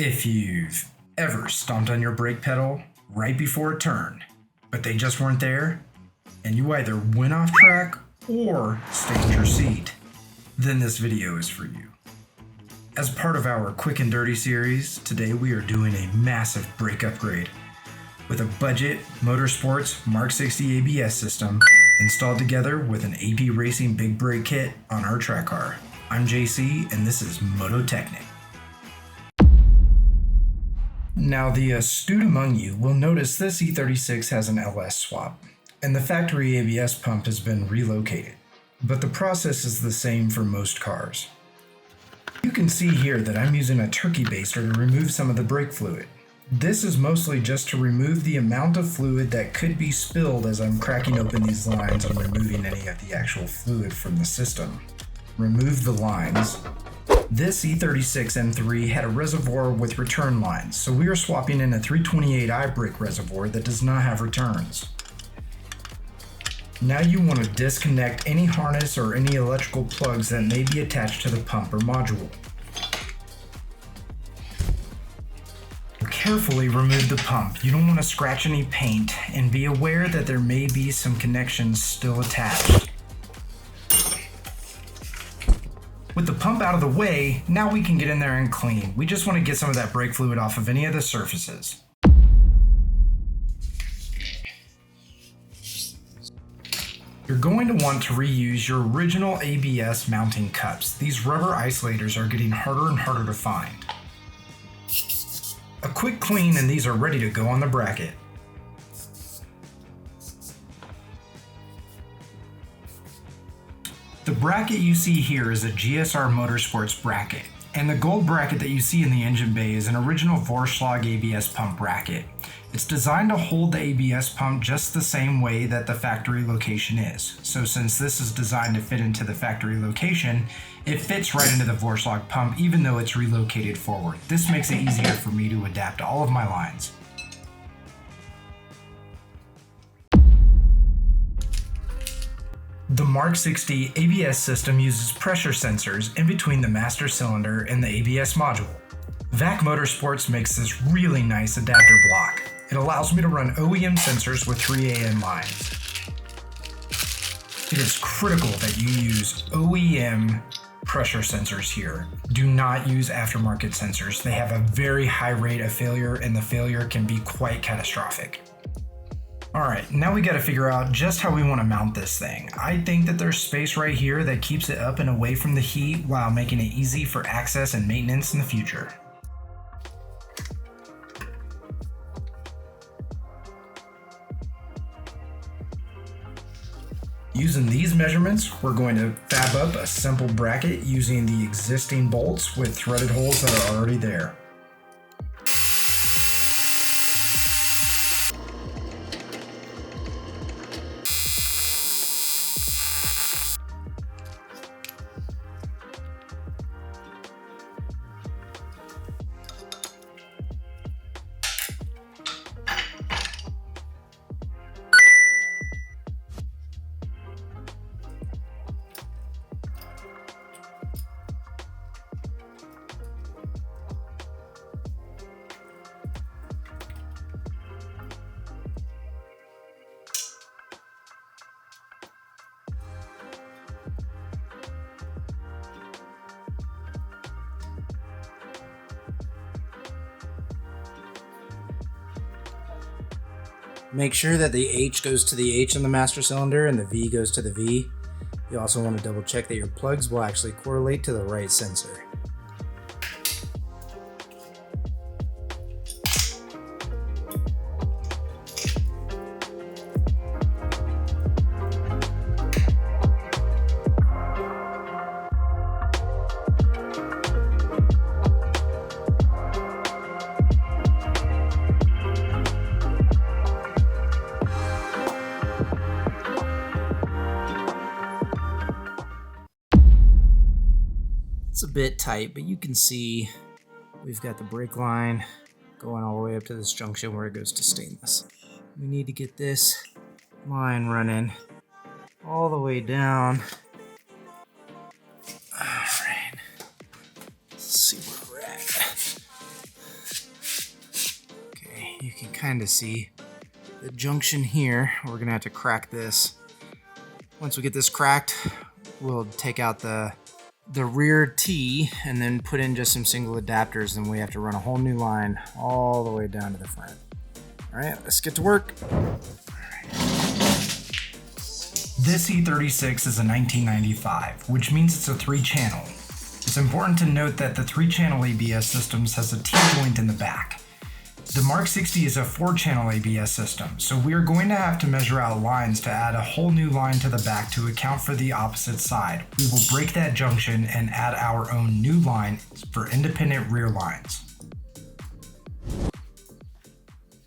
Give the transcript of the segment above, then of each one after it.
If you've ever stomped on your brake pedal right before a turn, but they just weren't there, and you either went off track or stained your seat, then this video is for you. As part of our Quick and Dirty series, today we are doing a massive brake upgrade with a budget Motorsports MK60 ABS system installed together with an AP Racing big brake kit on our track car. I'm JC and this is Mototechnic. Now the astute among you will notice this E36 has an LS swap, and the factory ABS pump has been relocated, but the process is the same for most cars. You can see here that I'm using a turkey baster to remove some of the brake fluid. This is mostly just to remove the amount of fluid that could be spilled as I'm cracking open these lines and removing any of the actual fluid from the system. Remove the lines. This E46 M3 had a reservoir with return lines, so we are swapping in a 328i brake reservoir that does not have returns. Now you want to disconnect any harness or any electrical plugs that may be attached to the pump or module. Carefully remove the pump. You don't want to scratch any paint, and be aware that there may be some connections still attached. With the pump out of the way, now we can get in there and clean. We just want to get some of that brake fluid off of any of the surfaces. You're going to want to reuse your original ABS mounting cups. These rubber isolators are getting harder and harder to find. A quick clean and these are ready to go on the bracket. The bracket you see here is a GSR Motorsports bracket, and the gold bracket that you see in the engine bay is an original Vorschlag ABS pump bracket. It's designed to hold the ABS pump just the same way that the factory location is. So since this is designed to fit into the factory location, it fits right into the Vorschlag pump even though it's relocated forward. This makes it easier for me to adapt to all of my lines. The MK60 ABS system uses pressure sensors in between the master cylinder and the ABS module. VAC Motorsports makes this really nice adapter block. It allows me to run OEM sensors with 3AN lines. It is critical that you use OEM pressure sensors here. Do not use aftermarket sensors. They have a very high rate of failure and the failure can be quite catastrophic. Alright, now we gotta figure out just how we want to mount this thing. I think that there's space right here that keeps it up and away from the heat while making it easy for access and maintenance in the future. Using these measurements, we're going to fab up a simple bracket using the existing bolts with threaded holes that are already there. Make sure that the H goes to the H in the master cylinder and the V goes to the V. You also want to double check that your plugs will actually correlate to the right sensor. It's a bit tight, but you can see we've got the brake line going all the way up to this junction where it goes to stainless. We need to get this line running all the way down. Alright, let's see where we're at. you can kind of see the junction here. We're gonna have to crack this. Once we get this cracked, we'll take out the rear T and then put in just some single adapters, and we have to run a whole new line all the way down to the front. All right, let's get to work. This E36 is a 1995, which means it's a 3-channel. It's important to note that the 3-channel ABS systems has a T-joint in the back. The MK60 is a 4-channel ABS system, so we are going to have to measure out lines to add a whole new line to the back to account for the opposite side. We will break that junction and add our own new line for independent rear lines.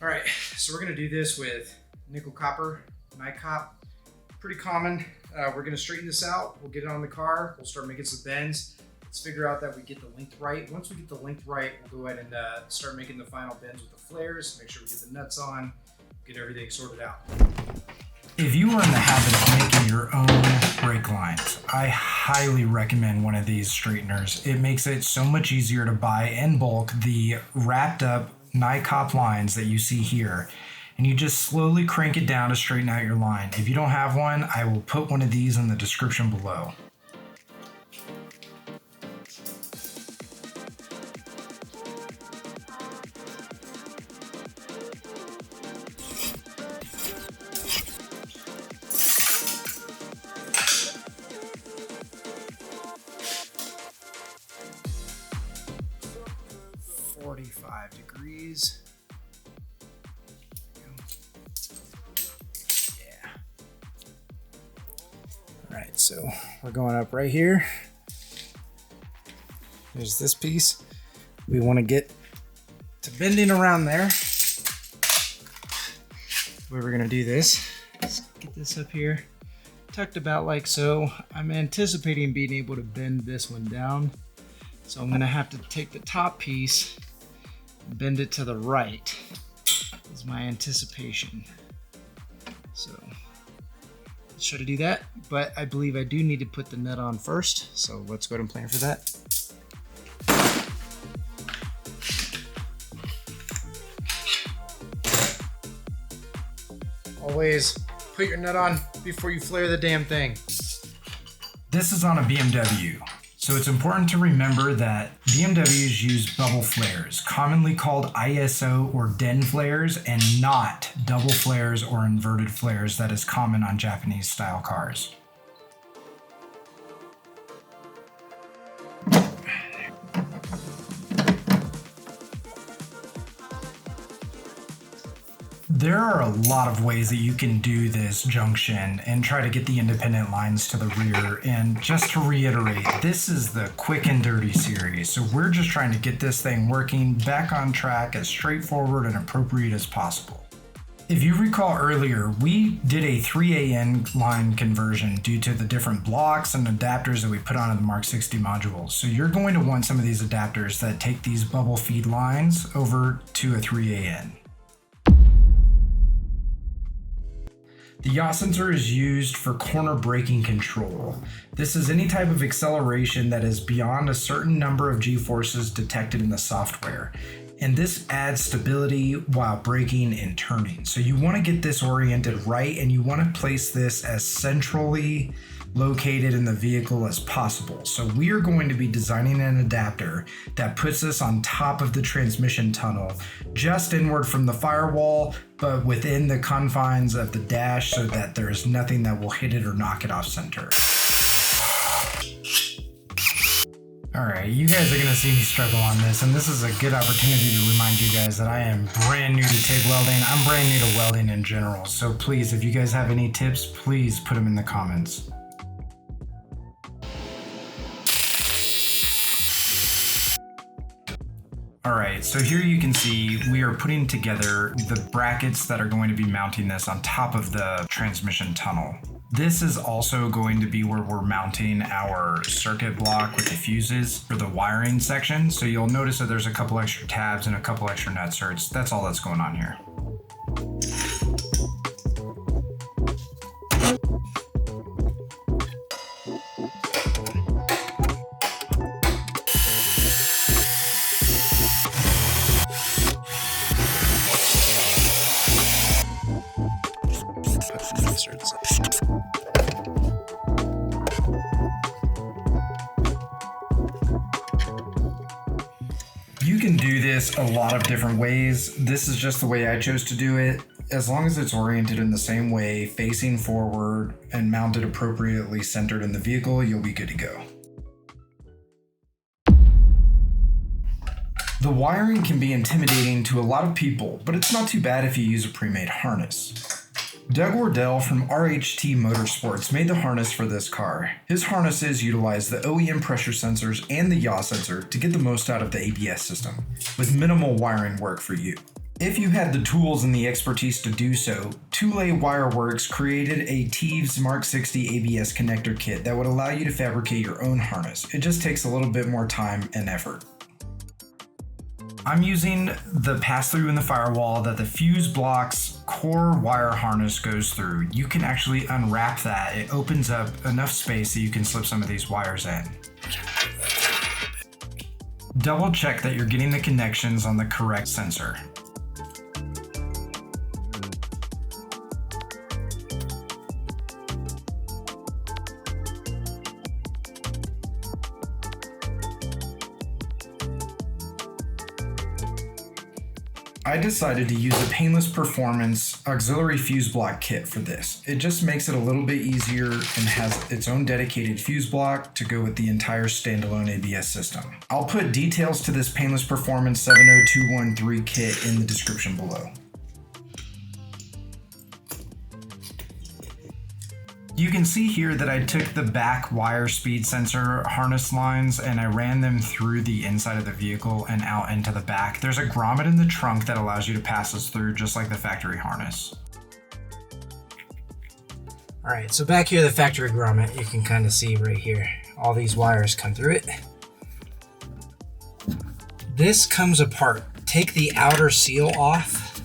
All right, so we're gonna do this with nickel copper, NiCop. Pretty common. We're gonna straighten this out. We'll get it on the car. We'll start making some bends. Let's figure out that we get the length right. Once we get the length right, we'll go ahead and start making the final bends with the flares, make sure we get the nuts on, get everything sorted out. If you are in the habit of making your own brake lines, I highly recommend one of these straighteners. It makes it so much easier to buy in bulk the wrapped up NiCop lines that you see here. And you just slowly crank it down to straighten out your line. If you don't have one, I will put one of these in the description below. .45 degrees. Alright, so we're going up right here. There's this piece. We want to get to bending around there. Where we're going to do this. Let's get this up here. Tucked about like so. I'm anticipating being able to bend this one down. So I'm going to have to take the top piece and bend it to the right. Is my anticipation. So let's try to do that, but I believe I do need to put the nut on first, so let's go ahead and plan for that. Always put your nut on before you flare the damn thing. This is on a BMW, so it's important to remember that BMWs use bubble flares, commonly called ISO or DEN flares, and not double flares or inverted flares that is common on Japanese style cars. There are a lot of ways that you can do this junction and try to get the independent lines to the rear. And just to reiterate, this is the quick and dirty series. So we're just trying to get this thing working back on track as straightforward and appropriate as possible. If you recall earlier, we did a 3AN line conversion due to the different blocks and adapters that we put onto the MK60 modules. So you're going to want some of these adapters that take these bubble feed lines over to a 3AN. The yaw sensor is used for corner braking control. This is any type of acceleration that is beyond a certain number of G-forces detected in the software. And this adds stability while braking and turning. So you want to get this oriented right, and you want to place this as centrally located in the vehicle as possible. So we are going to be designing an adapter that puts this on top of the transmission tunnel, just inward from the firewall, but within the confines of the dash so that there is nothing that will hit it or knock it off center. Alright, you guys are going to see me struggle on this, and this is a good opportunity to remind you guys that I am brand new to TIG welding. I'm brand new to welding in general, so please, if you guys have any tips, please put them in the comments. Alright, so here you can see we are putting together the brackets that are going to be mounting this on top of the transmission tunnel. This is also going to be where we're mounting our circuit block with the fuses for the wiring section. So you'll notice that there's a couple extra tabs and a couple extra nut certs. That's all that's going on here. can do this a lot of different ways. This is just the way I chose to do it. As long as it's oriented in the same way, facing forward, and mounted appropriately centered in the vehicle, you'll be good to go. The wiring can be intimidating to a lot of people, but it's not too bad if you use a pre-made harness. Doug Wardell from RHT Motorsports made the harness for this car. His harnesses utilize the OEM pressure sensors and the yaw sensor to get the most out of the ABS system, with minimal wiring work for you. If you had the tools and the expertise to do so, Two-Lay Wireworks created a Teves MK60 ABS connector kit that would allow you to fabricate your own harness. It just takes a little bit more time and effort. I'm using the pass-through in the firewall that the fuse block's core wire harness goes through. You can actually unwrap that. It opens up enough space that you can slip some of these wires in. Double check that you're getting the connections on the correct sensor. I decided to use a Painless Performance auxiliary fuse block kit for this. It just makes it a little bit easier and has its own dedicated fuse block to go with the entire standalone ABS system. I'll put details to this Painless Performance 70213 kit in the description below. You can see here that I took the back wire speed sensor harness lines and I ran them through the inside of the vehicle and out into the back. There's a grommet in the trunk that allows you to pass this through just like the factory harness. All right, so back here, the factory grommet, you can kind of see right here, all these wires come through it. This comes apart. Take the outer seal off,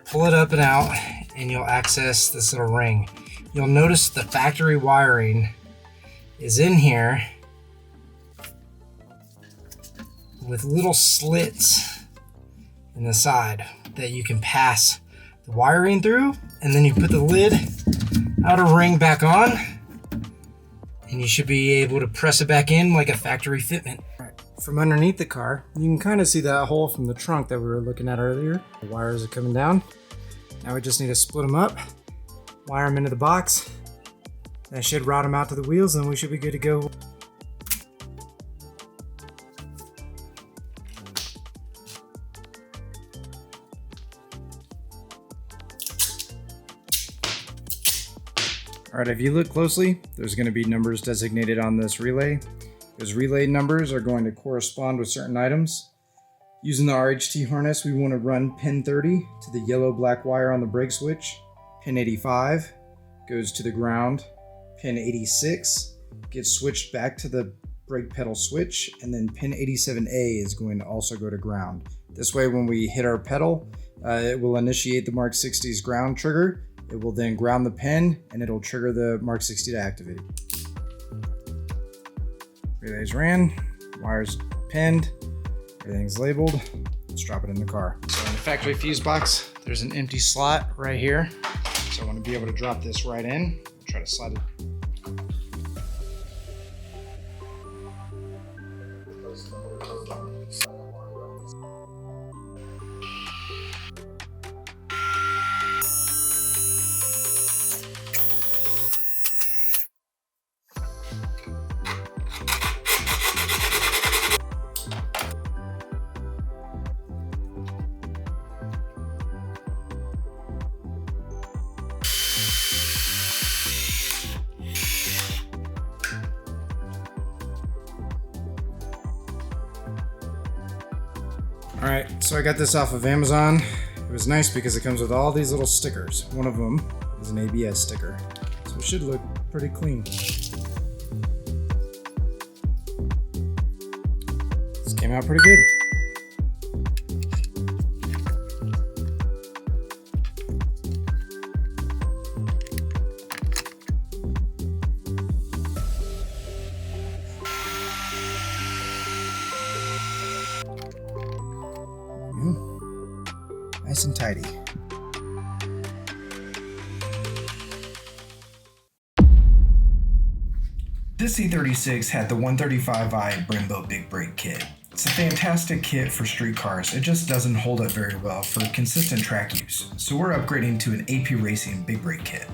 pull it up and out, and you'll access this little ring. You'll notice the factory wiring is in here with little slits in the side that you can pass the wiring through, and then you put the lid outer ring back on and you should be able to press it back in like a factory fitment. Right. From underneath the car, you can kind of see that hole from the trunk that we were looking at earlier. The wires are coming down. Now we just need to split them up, wire them into the box. That should route them out to the wheels and we should be good to go. All right, if you look closely, there's going to be numbers designated on this relay. Those relay numbers are going to correspond with certain items. Using the RHT harness, we want to run pin 30 to the yellow-black wire on the brake switch. Pin 85 goes to the ground. Pin 86 gets switched back to the brake pedal switch, and then pin 87A is going to also go to ground. This way, when we hit our pedal, it will initiate the MK60's ground trigger. It will then ground the pin, and it'll trigger the MK60 to activate. Relays ran, wires pinned, everything's labeled. Let's drop it in the car. So in the factory fuse box, there's an empty slot right here. So I want to be able to drop this right in. Try to slide it. All right, so I got this off of Amazon. It was nice because it comes with all these little stickers. One of them is an ABS sticker, so it should look pretty clean. This came out pretty good. Nice and tidy. This E36 had the 135i Brembo Big Brake Kit. It's a fantastic kit for street cars, it just doesn't hold up very well for consistent track use, so we're upgrading to an AP Racing Big Brake kit.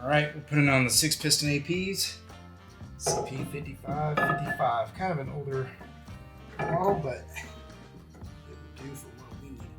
Alright, we're putting on the 6-piston APs. CP5555, kind of an older model, but it will do for what we need to do.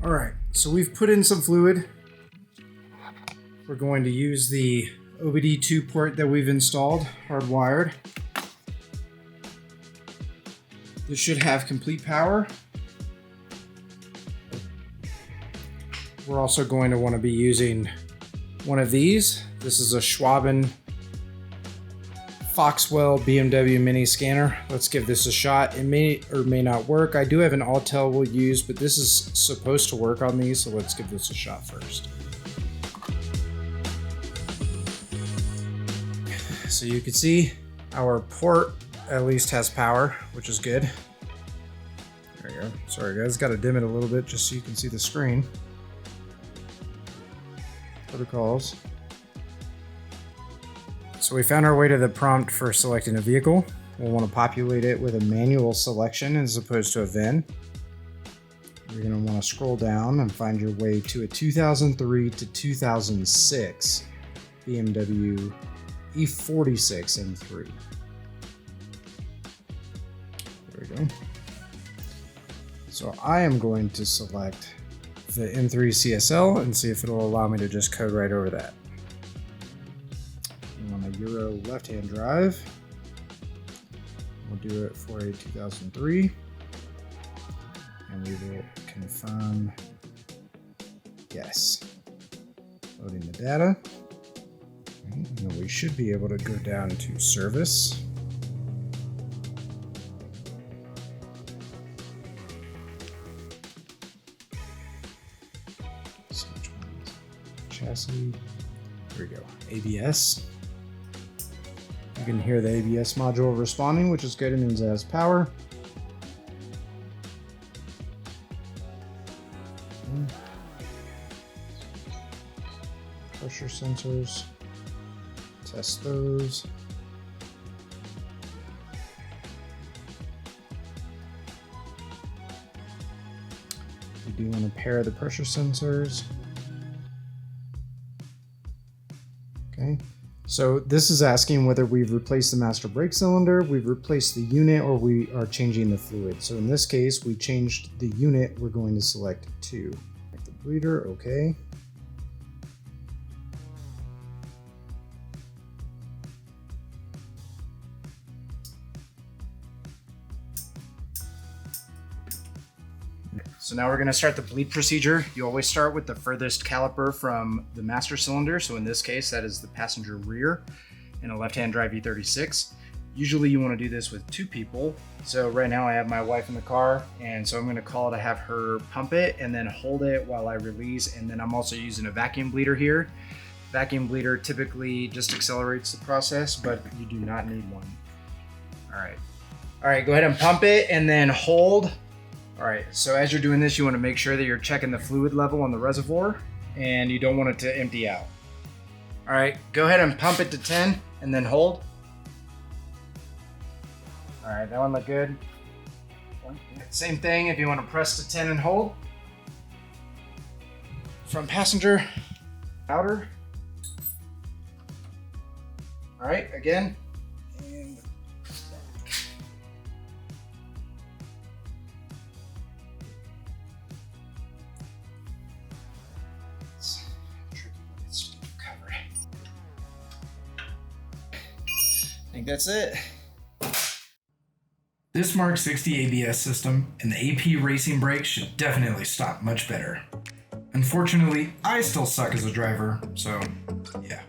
Alright, so we've put in some fluid. We're going to use the OBD2 port that we've installed, hardwired. This should have complete power. We're also going to want to be using one of these. This is a Schwaben Foxwell BMW mini scanner. Let's give this a shot. It may or may not work. I do have an Autel we'll use, but this is supposed to work on these, so let's give this a shot first. So you can see our port at least has power, which is good. There you go. Sorry guys, got to dim it a little bit just so you can see the screen. Protocols. So we found our way to the prompt for selecting a vehicle. We'll want to populate it with a manual selection as opposed to a VIN. You're going to want to scroll down and find your way to a 2003 to 2006 BMW E46 M3. There we go. So I am going to select the M3 CSL and see if it'll allow me to just code right over that. On a Euro left-hand drive. We'll do it for a 2003. And we will confirm yes. Loading the data. And we should be able to go down to service. So which one is it? Chassis. Here we go. ABS. You can hear the ABS module responding, which is good. It means it has power. Pressure sensors. Test those. We do want to pair the pressure sensors. Okay. So this is asking whether we've replaced the master brake cylinder, we've replaced the unit, or we are changing the fluid. So in this case, we changed the unit. We're going to select 2. The bleeder, okay. So now we're going to start the bleed procedure. You always start with the furthest caliper from the master cylinder. So in this case, that is the passenger rear in a left-hand drive E36. Usually you want to do this with 2 people. So right now I have my wife in the car, and so I'm going to call to have her pump it and then hold it while I release. And then I'm also using a vacuum bleeder here. Vacuum bleeder typically just accelerates the process, but you do not need one. All right, go ahead and pump it and then hold. All right, so as you're doing this, you want to make sure that you're checking the fluid level on the reservoir, and you don't want it to empty out. All right, go ahead and pump it to 10 and then hold. All right, that one looked good. Same thing if you want to press to 10 and hold. Front passenger, outer. All right, again. And it's tricky, but it's covered. I think that's it. This MK60 ABS system and the AP racing brakes should definitely stop much better. Unfortunately, I still suck as a driver, so yeah.